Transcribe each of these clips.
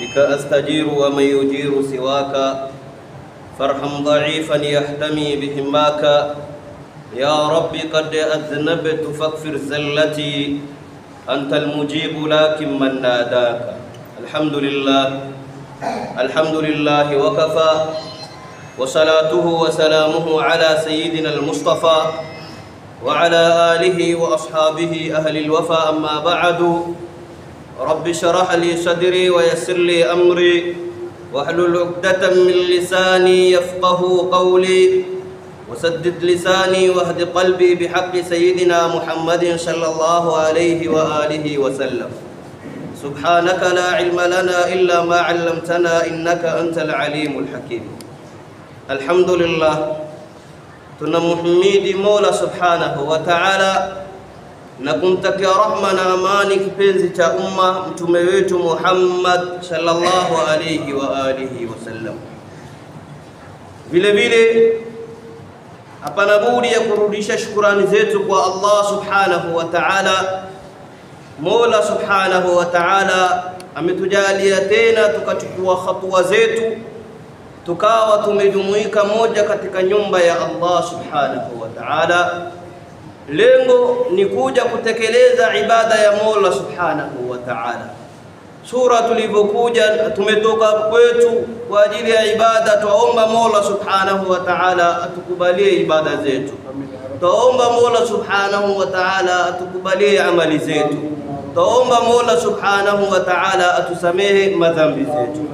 بك أستجير ومن يجير سواك، فارحم ضعيفا يحتمي بهماك. يا رب قد أذنبت فاغفر زلتي، أنت المجيب لكن من ناداك. الحمد لله وكفى، وصلاته وسلامه على سيدنا المصطفى وعلى آله وأصحابه أهل الوفا. أما بعد، رب اشرح لي صدري ويسر لي أمري واحلل عقدة من لساني يفقه قولي، وسدد لساني واهد قلبي بحق سيدنا محمد صلى الله عليه وآله وسلم. سبحانك لا علم لنا إلا ما علمتنا إنك أنت العليم الحكيم. الحمد لله، tunamhimidi Mola Subhanahu wa Ta'ala na kumtakia rahma na amani kipenzi cha umma mtume wetu Muhammad sallallahu alayhi wa alihi wasallam. Vile vile hapana budi ya kurudisha shukrani zetu kwa Allah Subhanahu wa Ta'ala. Mola Subhanahu wa Ta'ala ametujalia tena tukachukua hatua zetu tukawa tumejumuika moja katika nyumba ya Allah Subhanahu wa Ta'ala. Lengo ni kuja kutekeleza ibada ya Mola Subhanahu wa Ta'ala. Sura tulivyokuja tumetoka kwetu kwa ajili ya ibada, tuomba Mola Subhanahu wa Ta'ala atukubalie ibada zetu. Tuomba Mola Subhanahu wa Ta'ala atukubalie amali zetu. Tuomba Mola Subhanahu wa Ta'ala atusamehe madhambi zetu.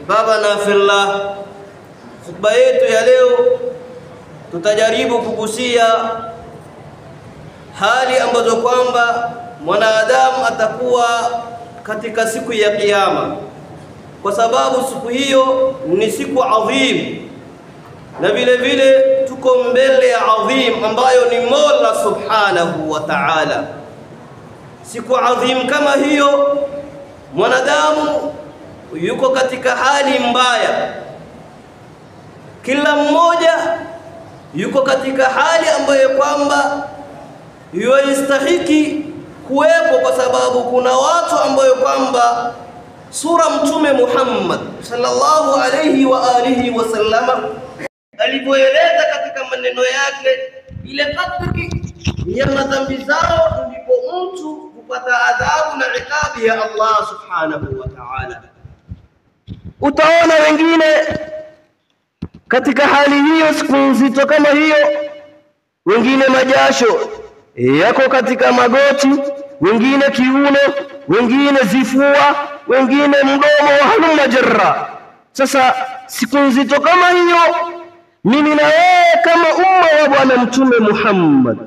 Baba na fillah, khutba yetu ya leo tutajaribu kugusia hali ambazo kwamba mwanadamu atakuwa katika siku ya kiyama, kwa sababu siku hiyo ni siku adhim, na vile vile tuko mbele ya adhim ambayo ni Mola Subhanahu wa Ta'ala. Siku adhim kama hiyo mwanadamu yuko katika hali mbaya, kila mmoja yuko katika hali ambayo kwamba yastahiki kuwepo, kwa sababu kuna watu ambao kwamba sura mtume Muhammad sallallahu alayhi wa alihi wasallama alivyoeleza katika maneno yake, ile kadri ya madhambi zao ndipo mtu kupata adhabu na ikabu ya Allah Subhanahu wa Ta'ala. Utaona wengine katika hali hiyo, siku nzito kama hiyo, wengine majasho yako katika magoti, wengine kiuno, wengine zifua, wengine mdomo, halumma jarra. Sasa siku nzito kama hiyo, mimi na wewe kama umma wa bwana mtume Muhammad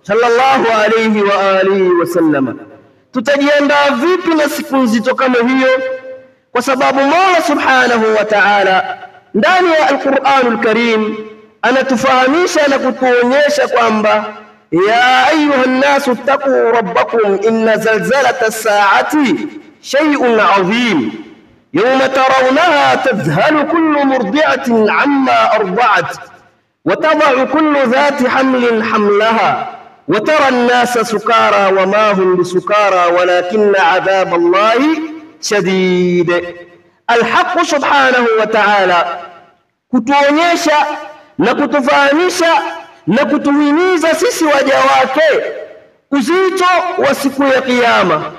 sallallahu alayhi wa alihi wasallam tutajiandaa vipi na siku nzito kama hiyo? Kwa sababu Mola Subhanahu wa Ta'ala ndani ya Al-Qur'anul Karim anatufahamisha na kutuonyesha kwamba ya ayyuhan nasu taqu rabbakum inna zalzalata as-sa'ati shay'un 'azim yawma tarawnaha tadhhalu kullu murdi'atin 'amma arda'at wa tad'u kullu dhati hamlin hamlaha wa tara an-nasa sukara wa ma hum bisukara walakinna 'adhaba Allahi shadid. Al-Haqq Subhanahu wa Ta'ala kutuonyesha na kutufahamisha na kutuhimiza sisi waja wake uzito wa siku ya kiyama,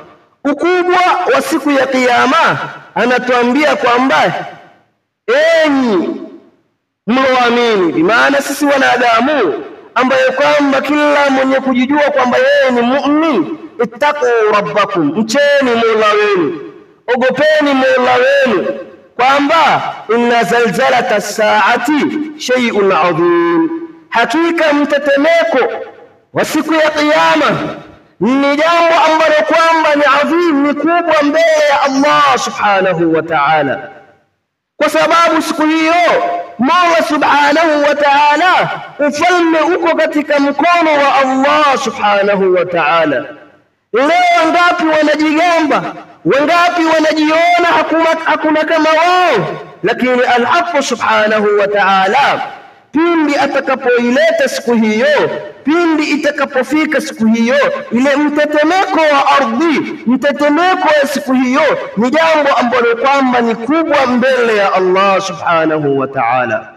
ukubwa wa siku ya kiyama. Anatuambia kwamba enyi mloamini, bimaana sisi wanadamu ambaye kwamba kila mwenye kujijua kwamba yeye ni muumini, ittaqu rabbakum, mcheni Mola wenu, ogopeni Mola wenu, kwamba inna zalzalata as-sa'ati shay'un 'adhim, hakika mtetemeko wa siku ya kiyama ni jambo ambalo kwamba ni adhim, ni kubwa mbele ya Allah Subhanahu wa Ta'ala, kwa sababu siku hiyo Mola Subhanahu wa Ta'ala ufalme uko katika mkono wa Allah Subhanahu wa Ta'ala. Leo ngapi wanajigamba, wangapi wanajiona hakuna kama wao, lakini Al-Haqq Subhanahu wa Ta'ala pindi atakapoileta siku hiyo, pindi itakapofika siku hiyo, ile mtetemeko wa ardhi, mtetemeko wa siku hiyo ni jambo ambalo kwamba ni kubwa mbele ya Allah subhanahu wa ta'ala.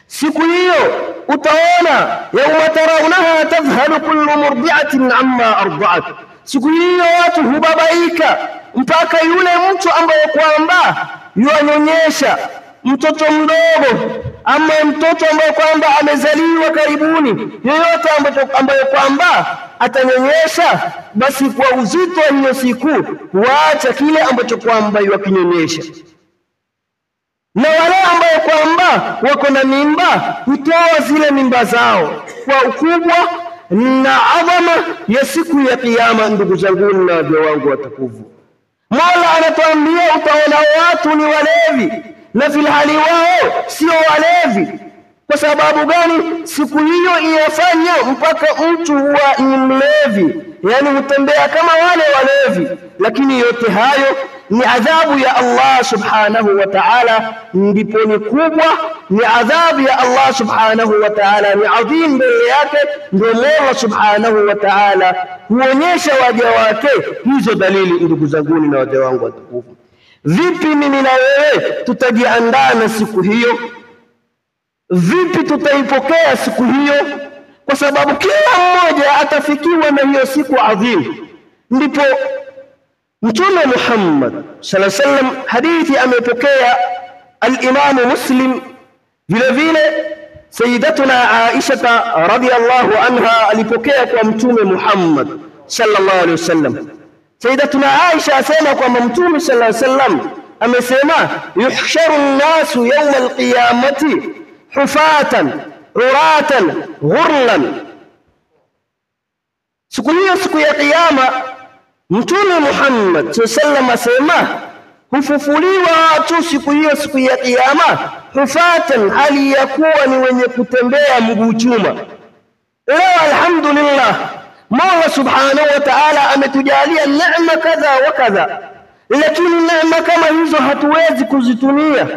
Siku hiyo utaona, yauma tarawunaha tadhhalu kullu murdi'atin amma arda'at, siku hiyo watu hubabaika mpaka yule mtu ambaye kwamba yuanyonyesha mtoto mdogo ama mtoto ambaye kwamba amezaliwa karibuni, yoyote ambaye kwamba atanyonyesha, basi kwa uzito wa hiyo siku huacha kile ambacho kwamba yukinyonyesha. Na wale ambao kwamba wako na mimba hutoa zile mimba zao kwa ukubwa na adhama ya siku ya kiyama. Ndugu zangu na waja wangu watukufu, Mola anatuambia utaona watu ni walevi na filhali wao sio walevi. Kwa sababu gani? Siku hiyo inafanya mpaka mtu huwa ni mlevi, yani hutembea kama wale walevi. Lakini yote hayo ni adhabu ya Allah subhanahu wa ta'ala, ndipo ni kubwa, ni adhabu ya Allah subhanahu wa ta'ala, ni adhim mbele yake. Ndio Mola subhanahu wa ta'ala huonyesha waja wake hizo dalili. Ndugu zangu na waja wangu watukufu, vipi mimi na wewe tutajiandaa na siku hiyo? Vipi tutaipokea siku hiyo? Kwa sababu kila mmoja atafikiwa na hiyo siku adhimu. Ndipo Mtume Muhammad sallallahu alaihi wasallam, hadithi amepokea al-Imam Muslim, vile vile Sayyidatuna Aisha radhiyallahu anha alipokea kwa Mtume Muhammad sallallahu alaihi wasallam. Sayyidatuna Aisha asema kwamba Mtume sallallahu alaihi wasallam amesema, yuhsharu an-nasu yawm al-qiyamati hufatan uratan ghurlan. Siku hiyo, siku ya kiyama, Mtume Muhammad sallallahu asema hufufuliwa watu siku hiyo, siku ya kiyama, hufatan, hali ya kuwa ni wenye kutembea mguu chuma. Leo alhamdulillah, Mola subhanahu wa ta'ala ametujalia neema kadha wa kadha, lakini neema kama hizo hatuwezi kuzitumia.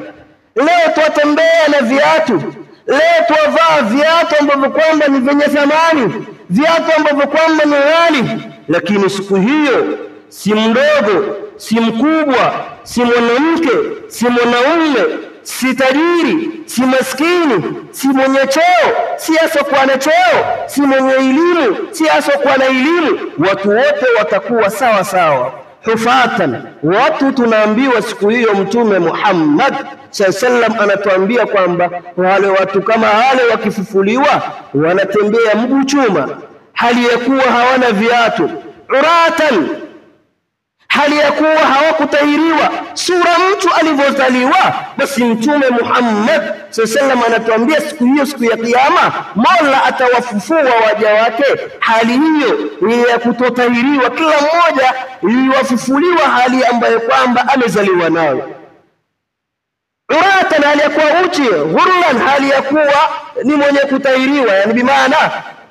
Leo tuatembea na viatu, leo tuavaa viatu ambavyo kwamba ni vyenye thamani, viatu ambavyo kwamba ni ghali. Lakini siku hiyo si mdogo, si mkubwa, si mwanamke, si mwanaume, si tajiri, si maskini, si mwenye cheo, si asokuwa na cheo, si mwenye elimu, si asokuwa na elimu, watu wote watakuwa sawa sawa. Hufatan, watu tunaambiwa siku hiyo, Mtume Muhammad sallallahu alaihi wasallam anatuambia kwamba wale watu kama wale wakifufuliwa wanatembea mguu chuma, hali ya kuwa hawana viatu. Uratan, hali ya kuwa hawakutahiriwa. Sura mtu alivyozaliwa, basi Mtume Muhammad sallallahu alaihi wasallam anatuambia siku hiyo, siku ya kiyama, Mola atawafufua waja wake hali hiyo ni ya kutotahiriwa. Kila mmoja liwafufuliwa hali ambayo kwamba amezaliwa nayo. Uratan, hali ya kuwa uchi. Ghurlan, hali ya kuwa ni mwenye kutahiriwa, yani bimaana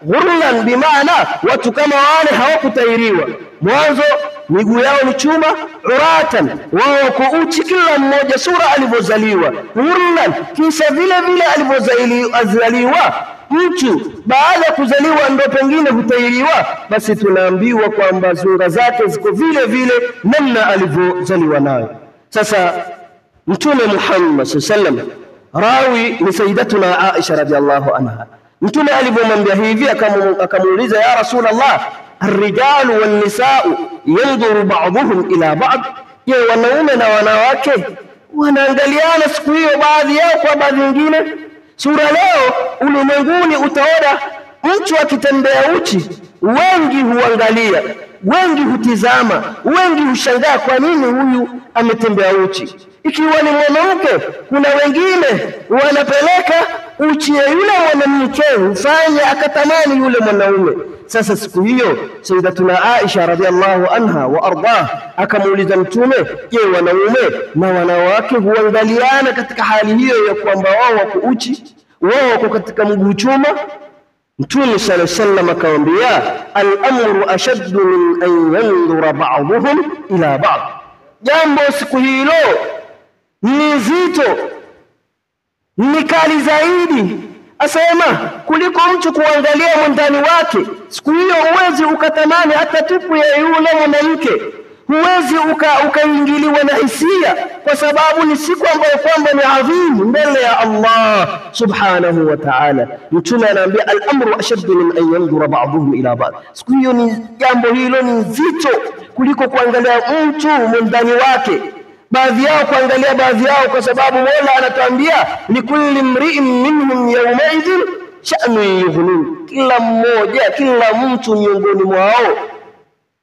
ghurlan, bimaana watu kama wale hawakutahiriwa, mwanzo miguu yao ni chuma. Uratan, wao wako uchi kila mmoja sura alivyozaliwa. Ghurlan, kisha vile vile alivyozaliwa mtu baada ya kuzaliwa ndo pengine hutahiriwa, basi tunaambiwa kwamba sura zake ziko vile vile namna alivyozaliwa nayo. Sasa Mtume Muhammad sallallahu alaihi wasallam, rawi ni Sayyidatuna Aisha radhiallahu anha, Mtume alipomwambia hivi akamuuliza, ya Rasulullah, ar-rijalu wan-nisa'u yanzuru ba'dhuhum ila ba'd, je, wanaume na wanawake wanaangaliana siku hiyo, baadhi yao kwa baadhi nyingine? Sura leo ulimwenguni utaona mtu akitembea uchi, wengi huangalia, wengi hutizama, wengi hushangaa kwa nini huyu ametembea uchi. Ikiwa ni mwanamke, kuna wengine wanapeleka uchi ya yule mwanamke ufanye akatamani yule mwanaume. Sasa siku hiyo Sayyidatuna Aisha radhiallahu anha wa ardah akamuuliza Mtume, je, wanaume na wanawake huangaliana katika hali hiyo ya kwamba wao wako uchi, wao wako katika mguu chuma? Mtume sallallahu alaihi wasallam akamwambia, al-amru ashaddu min an yanzura ba'dhuhum ila ba'd, jambo siku hilo ni zito, ni kali zaidi. Asema kuliko mtu kuangalia mwandani wake. Siku hiyo huwezi ukatamani hata tupu ya yule mwanamke, huwezi ukaingiliwa na hisia, kwa sababu ni siku ambayo kwamba ni adhimu mbele ya Allah subhanahu wa ta'ala. Mtume anaambia al-amru ashaddu min an yanzura ba'dhum ila ba'd. Siku hiyo ni jambo hilo ni nzito kuliko kuangalia mtu mwandani wake, baadhi yao kuangalia baadhi yao, kwa sababu Mola anatuambia likulli mri'in minhum yawma'idhin sha'nun yughni. Kila mtu miongoni mwao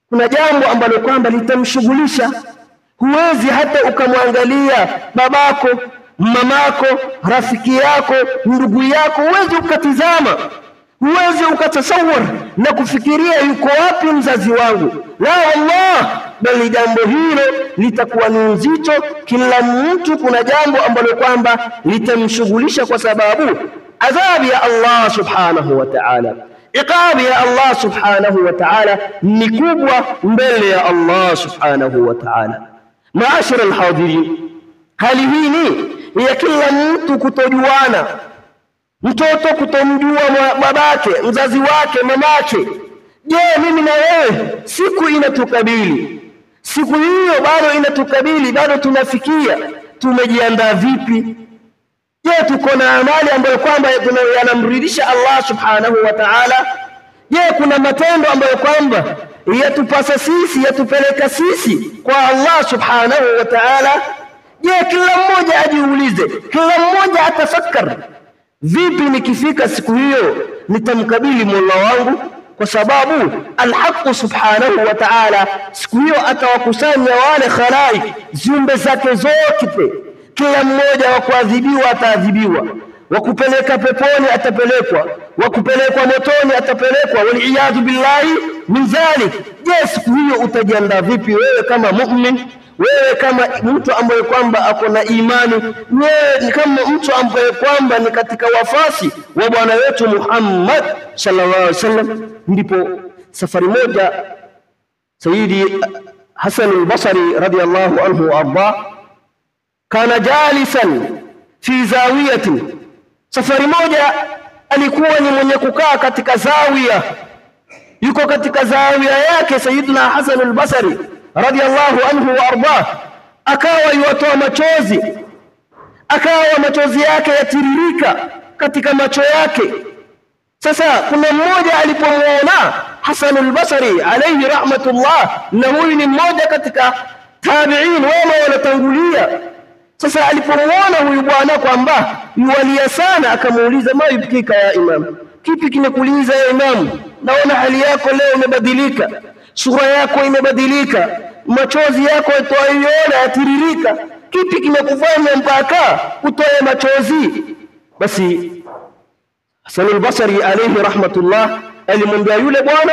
kuna jambo ambalo kwamba litamshughulisha. Huwezi hata ukamwangalia babako, mamako, rafiki yako, ndugu yako, huwezi ukatizama, huwezi ukatasawar na kufikiria yuko wapi mzazi wangu. La Allah, bali jambo hilo litakuwa ni nzito. Kila mtu kuna jambo ambalo kwamba litamshughulisha, kwa sababu adhabu ya Allah subhanahu wa ta'ala, iqabu ya Allah subhanahu wa ta'ala ni kubwa mbele ya Allah subhanahu wa ta'ala. Maashara alhadirin, hali hii ni ya kila mtu kutojuana, mtoto kutomjua babake, mzazi wake, mamake. Je, mimi na wewe siku inatukabili, siku hiyo bado inatukabili, bado tunafikia, tumejiandaa vipi? Je, tuko na amali ambayo kwamba yanamridhisha Allah subhanahu wa ta'ala? Je, kuna matendo ambayo kwamba yatupasa sisi, yatupeleka sisi kwa Allah subhanahu wa ta'ala? Je, kila mmoja ajiulize, kila mmoja atafakari, vipi nikifika siku hiyo nitamkabili Mola wangu? Kwa sababu al-haq subhanahu wa ta'ala siku hiyo atawakusanya wale khalaik, ziumbe zake zote. Kila mmoja wa kuadhibiwa ataadhibiwa, wa kupeleka peponi atapelekwa, wa kupelekwa motoni atapelekwa, waliyadhu billahi min dhalik. Je, siku hiyo utajiandaa vipi wewe kama mu'min, wewe kama mtu ambaye kwamba ako na imani, wewe kama mtu ambaye kwamba ni katika wafasi wa bwana wetu Muhammad sallallahu alaihi wasallam? Ndipo safari moja Sayyidi Hasan al-Basri radiyallahu anhu arda kana jalisan fi zawiyatin. Safari moja alikuwa ni mwenye kukaa katika zawiya, yuko katika zawiya yake Sayyidina Hasan al-Basri radiyallahu anhu wa arda, akawa yuatoa machozi, akawa machozi yake yatiririka katika macho yake. Sasa kuna mmoja alipomuona Hasan al-Basri alayhi rahmatullah, na huyu ni mmoja katika tabi'in wema wanatangulia. Sasa alipomuona huyu bwana kwamba yualia sana, akamuuliza, ma yubkika ya imam, kipi kimekuliza ya imam? Naona hali yako leo imebadilika, sura yako imebadilika, machozi yako toiona yatiririka, kipi kimekufanya mpaka utoe machozi? Basi Hasan al-Basri alayhi rahmatullah alimwambia yule bwana,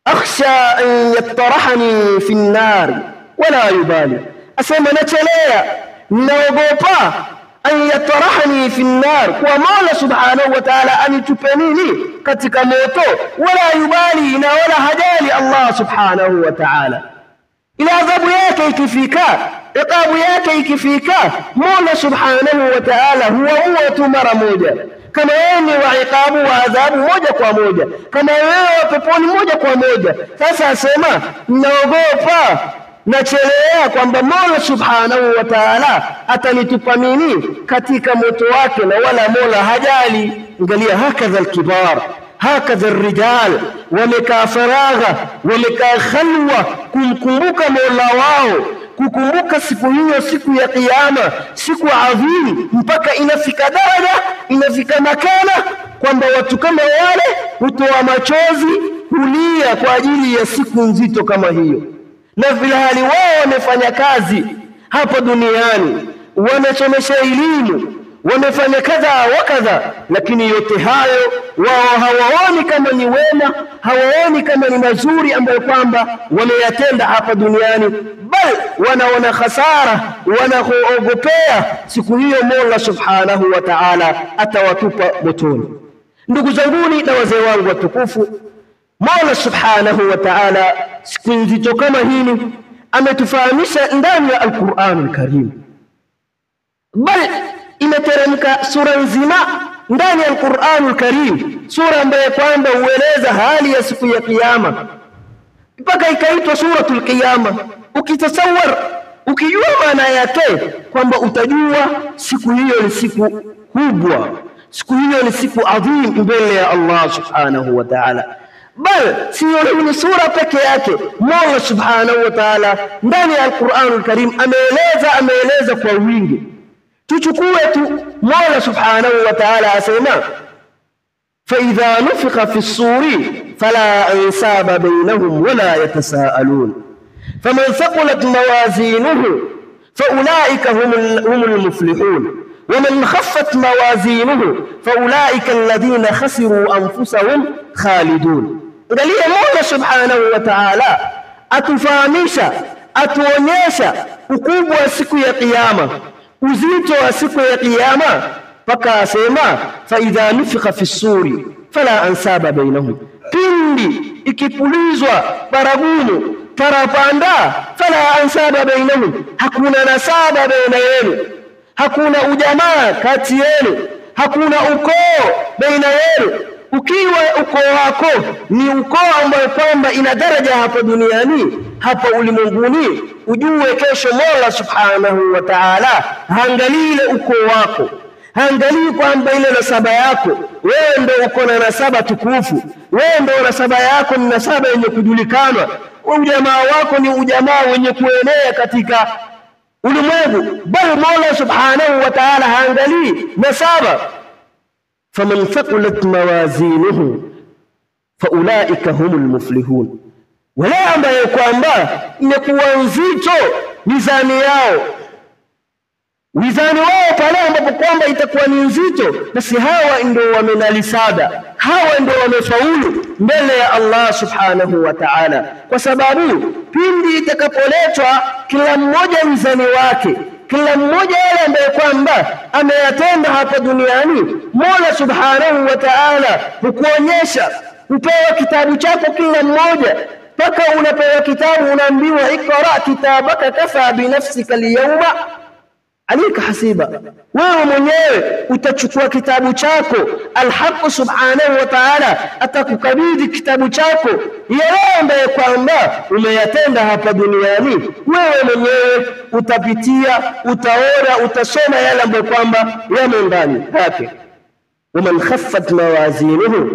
akhsha an yatarahani fi an-nar wala yubali. Asema nachelea, naogopa an yatarahani fi an-nar, kwa Mola subhanahu wa ta'ala anitupe nini katika moto, wala yubali, na wala hajali Allah subhanahu wa ta'ala. Ila adhabu yake ikifika, iqabu yake ikifika, Mola subhanahu wa ta'ala huwa tu mara moja. Kama wewe ni wa iqabu wa adhabu moja kwa moja, kama wewe peponi moja kwa moja. Sasa asema naogopa, nachelea kwamba Mola subhanahu wa ta'ala atanitupa nini katika moto wake, na wala Mola hajali. Angalia, hakadha alkibar, hakadha alrijal, wamekaa faragha, wamekaa khalwa kumkumbuka Mola wao, kukumbuka siku hiyo, siku ya kiyama, siku adhimu, mpaka inafika daraja, inafika makana kwamba watu kama wale hutoa machozi, hulia kwa ajili ya siku nzito kama hiyo. Na vile hali wao wamefanya kazi hapa duniani, wanasomesha elimu, wamefanya kadha wa kadha, lakini yote hayo wao hawaoni kama ni wema, hawaoni kama ni mazuri ambayo kwamba wameyatenda hapa duniani, bali wanaona hasara, wanaogopea siku hiyo Mola subhanahu wa ta'ala atawatupa motoni. Ndugu zanguni na wazee wangu watukufu, Mola subhanahu wa ta'ala siku nzito kama hili ametufahamisha ndani ya Al-Qur'an Al-Karim, bali imeteremka sura nzima ndani ya Qur'anul Karim, sura ambayo kwamba hueleza hali ya siku ya kiyama mpaka ikaitwa suratul Qiyama. Ukitasawar, ukijua maana yake, kwamba utajua siku hiyo ni siku kubwa, siku hiyo ni siku adhim mbele ya Allah subhanahu wa ta'ala. Bal sio ni sura peke yake, Mola subhanahu wa ta'ala ndani ya Qur'anul Karim ameeleza kwa wingi. Tuchukue tu Mola subhanahu wa ta'ala asema, فإذا نفخ في الصور فلا أنساب بينهم ولا يتساءلون فمن ثقلت موازينه فأولئك هم المفلحون ومن خفت موازينه فأولئك الذين خسروا أنفسهم خالدون. Angalia Mola subhanahu wa ta'ala atufahamisha, atuonyesha ukubwa wa siku ya kiyama, uzito wa siku ya kiyama, mpaka asema fa idha nufikha fi suri fala ansaba bainahum, pindi ikipulizwa baragumu parapanda, fala ansaba bainahum, hakuna nasaba baina yenu, hakuna ujamaa kati yenu, hakuna ukoo baina yenu. Ukiwa ukoo wako ni ukoo ambao kwamba ina daraja hapa duniani, hapa ulimwenguni, ujue kesho Mola subhanahu wa ta'ala haangalii ile ukoo wako, haangalii kwamba ile nasaba yako wewe ndio uko na nasaba tukufu, wewe ndio nasaba yako ni nasaba yenye kujulikana, ujamaa wako ni ujamaa wenye kuenea katika ulimwengu, bali Mola subhanahu wa ta'ala haangalii nasaba. فمن ثقلت موازينه فأولئك هم المفلحون, wale ambao kwamba imekuwa nzito mizani yao, mizani wao pale ambapo kwamba itakuwa ni nzito, basi hawa ndio wamenalisada, hawa ndio wamefaulu mbele ya Allah subhanahu wa ta'ala, kwa sababu pindi itakapoletwa kila mmoja mizani wake, kila mmoja yale ambaye kwamba ameyatenda hapa duniani, Mola subhanahu wa ta'ala hukuonyesha, upewa kitabu chako kila mmoja, mpaka unapewa kitabu unaambiwa ikra kitabaka kafa binafsika liyawma alika hasiba. Wewe mwenyewe utachukua kitabu chako, Al-Haq subhanahu wa ta'ala atakukabidhi kitabu chako, yale ambayo kwamba umeyatenda hapa duniani. Wewe mwenyewe utapitia, utaona, utasoma yale ambayo kwamba yamo ndani yake. ومن خفت موازينه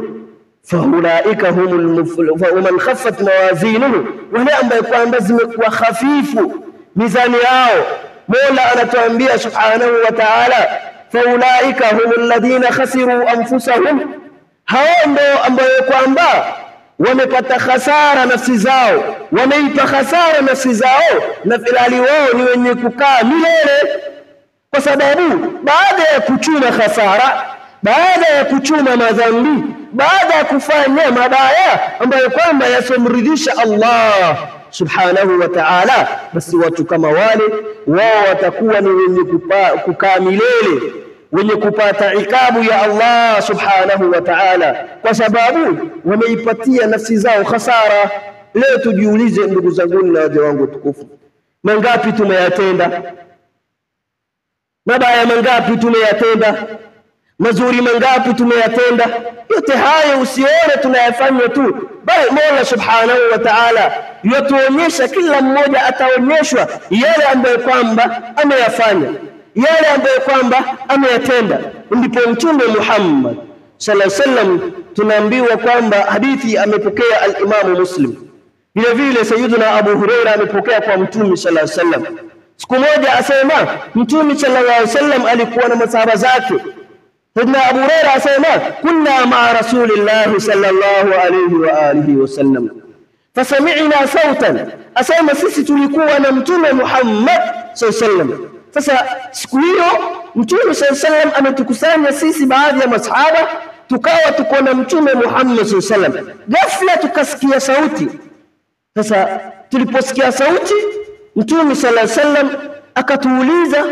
فأولئك هم المفلحون. ومن خفت موازينه, wale ambao kwamba zimekuwa hafifu mizani yao, Mola anatuambia subhanahu wa ta'ala, faulaika humul ladhina khasiru anfusahum, hao ndio ambao kwamba wamepata hasara nafsi zao, wameipa hasara nafsi zao, na filali wao ni wenye kukaa milele, kwa sababu baada ya kuchuma hasara, baada ya kuchuma madhambi, baada ya kufanya mabaya ambayo kwamba yasomridhisha Allah subhanahu wa ta'ala, basi watu kama wale wao watakuwa ni wenye kukaa milele, wenye kupata ikabu ya Allah subhanahu wa ta'ala, kwa sababu wameipatia nafsi zao hasara. Leo tujiulize ndugu zangu na waja wangu tukufu, mangapi tumeyatenda? Mabaya mangapi tumeyatenda? Mazuri mangapi tumeyatenda? Yote hayo usione tunayafanya tu, bali Mola subhanahu wa ta'ala yatuonyesha, kila mmoja ataonyeshwa yale ambayo kwamba ameyafanya, yale ambayo kwamba ameyatenda. Ndipo Mtume Muhammad sallallahu alaihi wasallam tunaambiwa kwamba hadithi amepokea al-Imam Muslim, vile vile Sayyidina Abu Huraira amepokea kwa Mtume sallallahu alaihi wasallam. Siku moja asema Mtume sallallahu alaihi wasallam alikuwa na masahaba zake. Sayyidina Abu Huraira asema kunna ma'a rasulillahi sallallahu alayhi wa alihi wasallam fasami'na sautan, asema sisi tulikuwa na Mtume Muhammad sallallahu alayhi wasallam. Sasa siku hiyo Mtume sallallahu alayhi wasallam ametukusanya sisi baadhi ya masahaba, tukawa tuko na Mtume Muhammad sallallahu alayhi wasallam. Ghafla tukasikia sauti. Sasa tuliposikia sauti, Mtume sallallahu alayhi wasallam akatuuliza,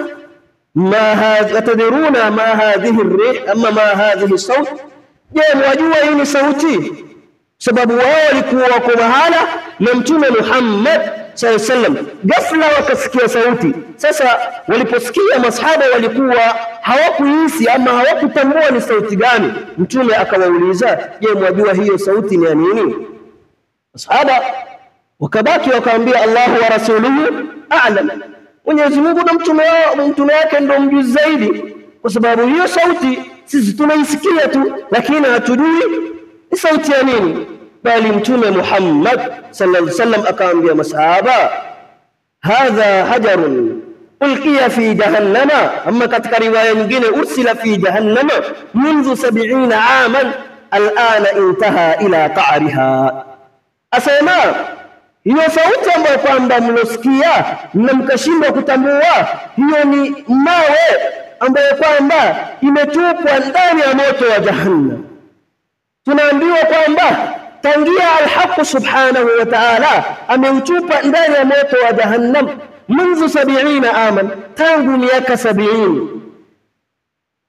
ma hadha tadruna ma hadhihi ar-rih amma ma hadhihi as-sawt, je, mwajua hii ni sauti? Sababu wao walikuwa wako mahala na Mtume Muhammad sallallahu alaihi wasallam. Ghafla wakasikia sauti. Sasa waliposikia masahaba walikuwa hawakuhisi ama hawakutambua ni sauti gani. Mtume akawauliza, je, mwajua hiyo sauti ni ya nini? Masahaba wakabaki wakaambia, Allahu wa rasuluhu a'lam, Mwenyezi Mungu na mtume wake ndio mjuzi zaidi, kwa sababu hiyo sauti sisi tunaisikia tu lakini hatujui ni sauti ya nini. Bali Mtume Muhammad sallallahu alaihi wasallam akaambia masahaba, hadha hajarun ulqiya fi jahannama, amma katika riwaya nyingine ursila fi jahannama منذ 70 aman al'ana intaha ila qa'riha. Asema hiyo sauti ambayo kwamba mlosikia na mkashindwa kutambua, hiyo ni mawe ambayo kwamba imetupwa ndani ya moto wa jahannam. Tunaambiwa kwamba tangia al-Haq subhanahu wa ta'ala ameutupa ndani ya moto wa jahannam منذ 70 aman, tangu miaka 70.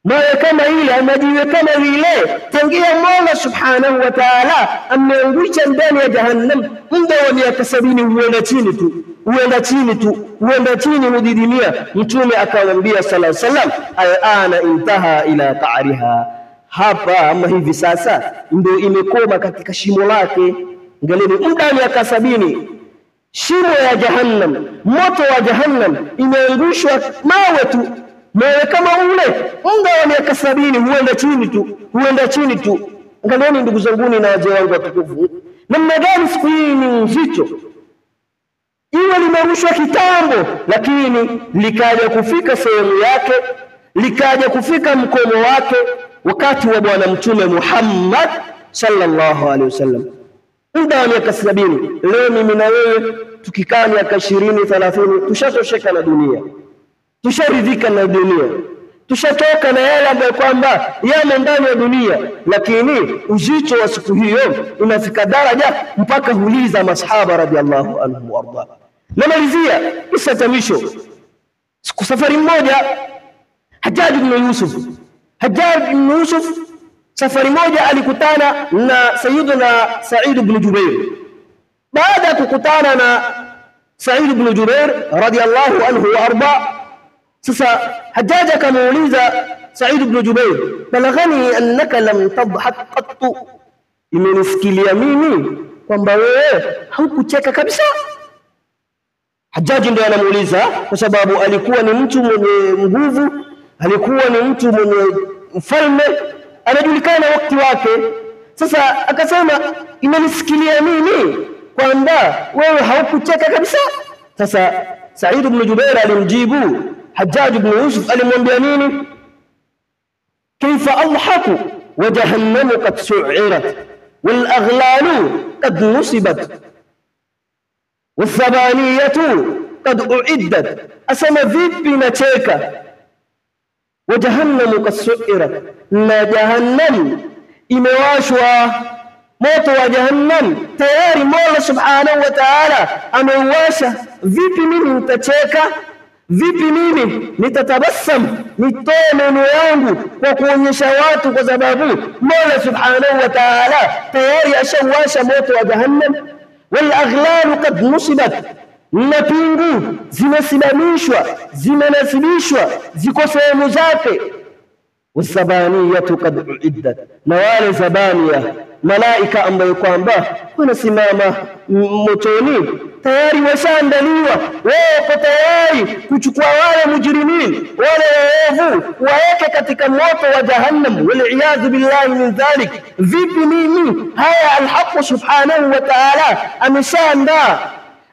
Mawe kama ile amajiwe kama ile tangia Mola subhanahu wa ta'ala ameangusha ndani ya jahannam muda wa miaka 70, huenda chini tu, huenda chini tu, huenda chini mudidimia. Mtume akamwambia sallallahu alaihi wasallam, al-ana intaha ila qa'riha, hapa ama hivi sasa ndio imekoma katika shimo lake. Angaleni, muda wa miaka 70 shimo ya jahannam, moto wa jahannam imeangushwa mawe tu, mawe kama ule muda wa miaka 70, huenda chini tu, huenda chini tu. Angalieni ndugu zanguni na wazee wangu watukufu, namna gani siku hii ni nzito. Iwe limerushwa kitambo, lakini likaja kufika sehemu yake, likaja kufika mkomo wake wakati wa bwana Mtume Muhammad sallallahu alaihi wasallam, muda wa miaka 70. Leo mimi na wewe tukikaa miaka 20 30 tushatosheka na dunia, tusharidhika na dunia, tushatoka na yale ambayo kwamba yamo ndani ya dunia. Lakini uzito wa siku hiyo unafika daraja mpaka huliza masahaba radhiallahu anhum warda. Namalizia kisa cha mwisho. Siku safari moja Hajjaj ibn Yusuf safari moja alikutana na Sayyidina Sa'id ibn Jubair. Baada ya kukutana na Sa'id ibn Jubair radhiallahu anhu warda, sasa Hajjaj akamuuliza Sa'id ibn Jubair, balaghani annaka lam tadhhak qattu, imenisikilia mimi kwamba wewe haukucheka kabisa. Hajjaj ndiye anamuuliza kwa sababu alikuwa ni mtu mwenye nguvu, alikuwa ni mtu mwenye mfalme, anajulikana wakati wake. Sasa akasema, imenisikilia mimi kwamba wewe haukucheka kabisa. Sasa Sa'id ibn Jubair alimjibu Hajjaj ibn Yusuf, alimwambia nini? Kaifa adhaku wa jahannamu qad su'irat wal aghlalu qad nusibat wathabaniyatu qad uiddat. Asema vipi nacheka, wa jahannamu qad su'irat, na jahannam imewashwa, moto wa jahannam tayari Mola subhanahu wa ta'ala ameuwasha. Vipi mimi nitacheka? Vipi mimi nitatabassam, nitoe meno yangu kwa kuonyesha watu, kwa sababu Mola subhanahu wa ta'ala tayari ashawasha moto wa jahannam. Wal aghlalu qad nusibat, na pingu zimesimamishwa, zimenasibishwa, ziko sehemu zake. Wasabaniyatu qad uiddat, na wale zabaniya malaika ambayo kwamba wanasimama motoni tayari washaandaliwa, wako tayari kuchukua wale mujrimin, wale waovu, waeke katika moto wa jahannam, wal billahi min dhalik. Vipi mimi? Haya al-Haq subhanahu wa ta'ala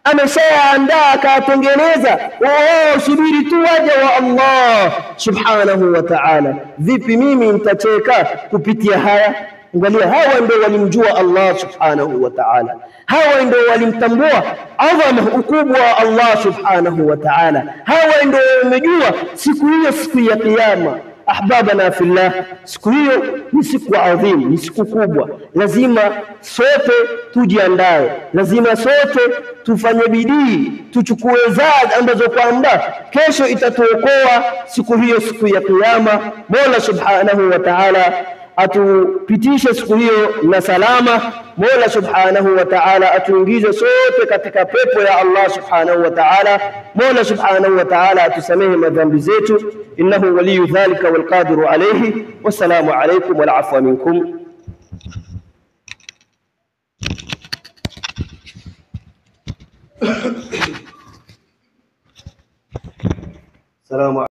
ameshaandaa akatengeneza, wao subiri tu waja wa Allah subhanahu wa ta'ala. Vipi mimi nitacheka kupitia haya? Angalia, hawa ndio walimjua Allah subhanahu wa ta'ala, hawa ndio walimtambua adhama ukubwa wa Allah subhanahu wa ta'ala, hawa ndio wamejua siku hiyo, siku ya kiyama. Ahbabana fillah, siku hiyo ni siku adhim, ni siku kubwa. Lazima sote tujiandae, lazima sote tufanye bidii, tuchukue zadi ambazo kwamba kesho itatuokoa siku hiyo, siku ya kiyama. Mola subhanahu wa ta'ala atupitishe siku hiyo na salama. Mola subhanahu wa ta'ala atuingize sote katika pepo ya Allah subhanahu wa ta'ala. Mola subhanahu wa ta'ala atusamehe madhambi zetu, innahu waliyu dhalika wal qadiru alayhi. Wassalamu alaykum wal afwa minkum. Salamu